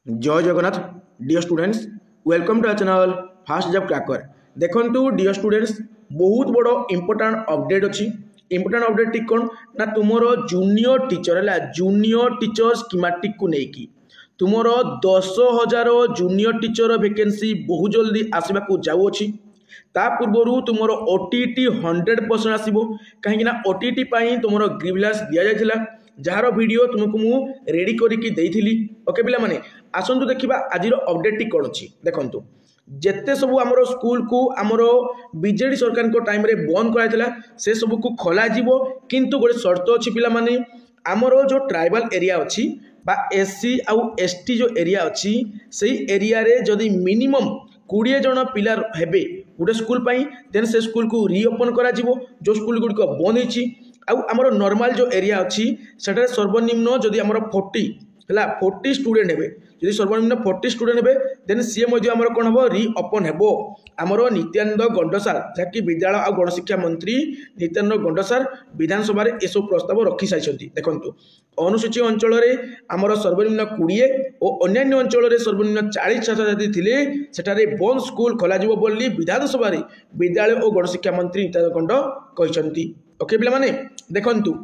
जय Jagannath dear students welcome to our channel fast job cracker. देखंतु dear students बहुत बड़ इंपोर्टेंट अपडेट अच्छी। इंपोर्टेंट अपडेट टी कौन ना तुमरो जूनियर टीचर है जूनियर टीचर स्कीमेटिक को लेकिन तुमर 10,000 जूनियर टीचर वैकेंसी बहुत जल्दी आसवा जाऊँगी। ता पूर्व तुमर ओटीटी 100% आसो कहीं ओटीटी तुमर ग्रीविलांस दि जाता जार वीडियो तुमको मु रेडी करके देइथिली। ओके पिला माने आसंतु देखिबा आजिर अपडेट टी कोन अछि। देखंतु जेते सब हमरो स्कूल को हमरो बीजेडी सरकार को टाइम रे बंद कराइतला से सब को खोला जीवो, किंतु गोटे शर्त अछि पिला माने हमरो जो ट्राइबल एरिया अछि बा एससी आउ एसटी जो एरिया अछि सेही एरिया रे जदी मिनिमम 20 जन पिला हेबे गोटे स्कूल पाई देन से स्कूल को रीओपन करा जीवो। जो स्कूल गुडी को बंद होइछि आउ हमरो नॉर्मल जो एरिया अच्छी सेटा सर्वनिम्न जदि हमरो 40 स्टूडेंट हेबे जदि सर्वनिम्न 40 स्टूडेंट हेबे देन सीए मध्ये हमरो कोन हबो रीओपन हेबो। हमरो नित्यानंद गंडसार जाकि विद्यालय आ गणशिक्षा मंत्री नित्यानंद गंडसार विधानसभा रे एसो प्रस्ताव रखि साइछंती। देखंतु अनुसूची अंचल रे हमरो सर्वनिम्न 20 और अन्य अंचल रे सर्वनिम्न 40 छात्र छात्री थिले सेटारे बंद स्कूल खोला जिवो बोली विधानसभा रे विद्यालय और गणशिक्षा मंत्री नित्यानंद गंड कहिसंती। ओके पिला माने देखंतु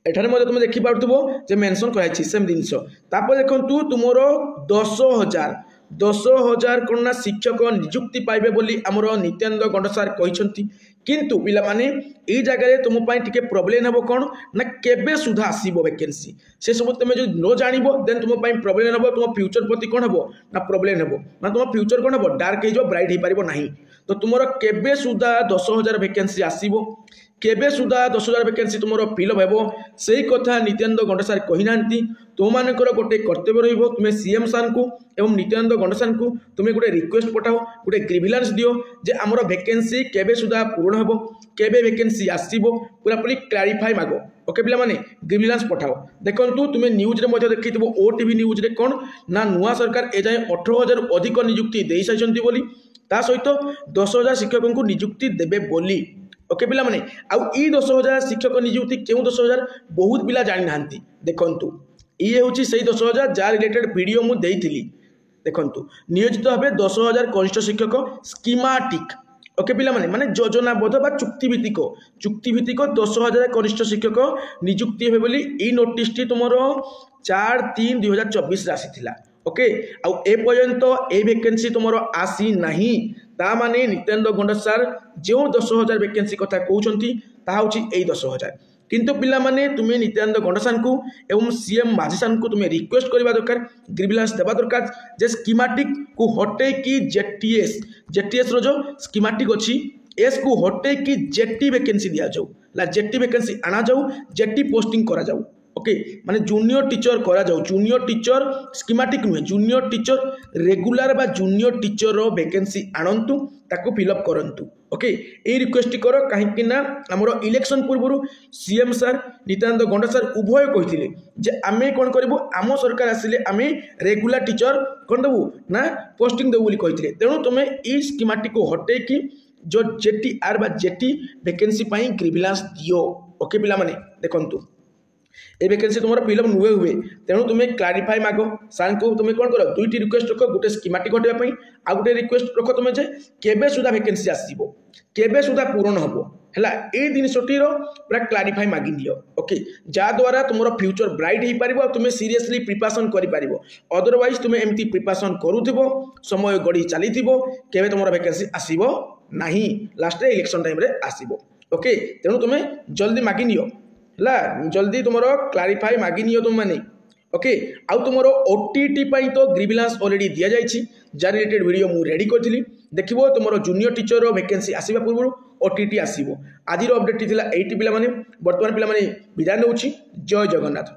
एठारे मध्ये तुम देखि पारथुबो जे मेंशन कराइछि सेम जिंस। तापर देखंतु तुमरो 10,000 कोन ना शिक्षक नियुक्ति पाइबे बोली हमरो नित्यानंद गंडसार कहिसंती। किंतु पिला माने ए जगह रे तुम पई टिके प्रॉब्लम हेबो कोन ना केबे सुधा आसीबो वैकेंसी से सब तुम जो न जानिबो देन तुम पई प्रॉब्लम हेबो। तुम फ्यूचर प्रति कोन हेबो ना प्रॉब्लम हेबो ना तुम फ्यूचर कोन हेबो डार्क हेजो ब्राइट हे पारिबो नाही। तो तुमरो केबे सुधा 10,000 वैकेंसी आसीबो केबे सुधा 10,000 वैकेंसी तुमरो फिलअप हेबो सेही कथा नित्यानंद गंडसार कहि नांती। तुम मानकर गोटे कर्तव्य रहिबो तुमे सीएम सान को एवं नित्यानंद गंडसार को तुमे गोटे रिक्वेस्ट पठाओ गोटे ग्रीविलांस दियो जे हमरो वैकेंसी केबे सुधा पूर्ण हेबो केबे वैकेंसी आसीबो पूरा पूरी क्लैरिफाई मागो। ओके पिला माने ग्रीविलांस पठाओ। देखंतु तुमे न्यूज रे मध्ये देखिथिबो ओटीवी न्यूज रे कोन ना नुआ सरकार ए जाय 18,000 अधिक नियुक्ति देई साइछंती बोली ता सहित 10,000 शिक्षकों को नियुक्ति देबे बोली। ओके पिला माने आउ ई 10,000 शिक्षक नियुक्ति केउ 10,000 बहुत पिला जानि नांती। देखंतु ये होची सही 10,000 जा रिलेटेड वीडियो मु देइथिली। देखंतु नियोजित हबे 10,000 कनिष्ठ शिक्षक स्कीमेटिक। ओके पिला माने योजनाबद्ध बा चुक्ति भित्तिक 10,000 कनिष्ठ शिक्षक नियुक्ति हेबे बोली ई नोटिस टी तुमरो 4/3/2024 रे आसीथिला। ओके आउ ए पर्यंत ए वैकेंसी तुमरो आसी नाही ता माने नित्यानंद गंडसार जो 10,000 वैकेंसी कथा कहउछंती ता होची ए 10,000। किंतु पिला माने तुमे नित्यानंद गंडसार को एवं सीएम माझीसान को तुमे रिक्वेस्ट करबा दरकार ग्रीविलांस देबा दरकार जे स्कीमेटिक को हटे की जेटीएस रो जो स्कीमेटिक अछि एस को हटे की जेटी वैकेंसी दिया जाऊ ला जेटी वैकेंसी आना जाऊ जेटी पोस्टिंग करा जाऊ। ओके माने जूनियर टीचर करा जाऊ जूनियर टीचर स्कीमेटिक नुहे जूनियर टीचर रेगुलर बा जूनियर टीचर रो वैकेंसी आनंतु ताको फिलअप करंतु। ओके ए रिक्वेस्ट करो कहीं ना हमरो इलेक्शन पूर्व सीएम सर नित्यानंद गंडसार उभय कहिथिले जे आमे कोन करबो आम सरकार आसिले आमे रेगुलर टीचर कोन देबू ना पोस्टिंग देबू बोली कहिथिले। तेणु तुमे ई स्कीमेटिक को हटे की जो जेटी आर बा जेटी वैकेंसी पई ग्रीविलांस दियो। ओके पिला माने देखंतु ए वैकेंसी तुम फिलअप नुहे हुए तेणु तुम क्लारिफाई माग सार को तुम कौन कर दुईटी रिक्वेस्ट रख गोटे स्कीमेटिक हटाई आ गोटे रिक्वेस्ट रख तुम जे केबे सुधा वैकेंसी आसीबो केबे सुधा पूर्ण हबो हैला ए जिनिसटीर पूरा क्लारिफाई मागी दियो। ओके जा द्वारा तुम फ्यूचर ब्राइट हो पारिबो तुम सीरियसली प्रिपरेशन करि पारिबो। अदरवाइज तुम एमती प्रिपरेशन करूथिबो समय गड़ी चलीथिबो केबे तुम वैकेंसी आसीबो नाही लास्ट इलेक्शन टाइम रे आसीबो। ओके तेणु तुम जल्दी मागी नियो ला जल्दी तुमरो क्लारिफाई मागी नियो तुम माने। ओके आउ तुमरो ओटीटी पई तो ग्रीविलांस ऑलरेडी दिया जायछि जा रिलेटेड वीडियो मु रेडी करथिली देखिबो तुमरो जूनियर टीचर रो वैकेंसी आसीबा पूर्व ओटीटी आसीबो। आजिर अपडेट थिला 80 पिला माने वर्तमान पिला माने विदाय नउछि। जय जगन्नाथ।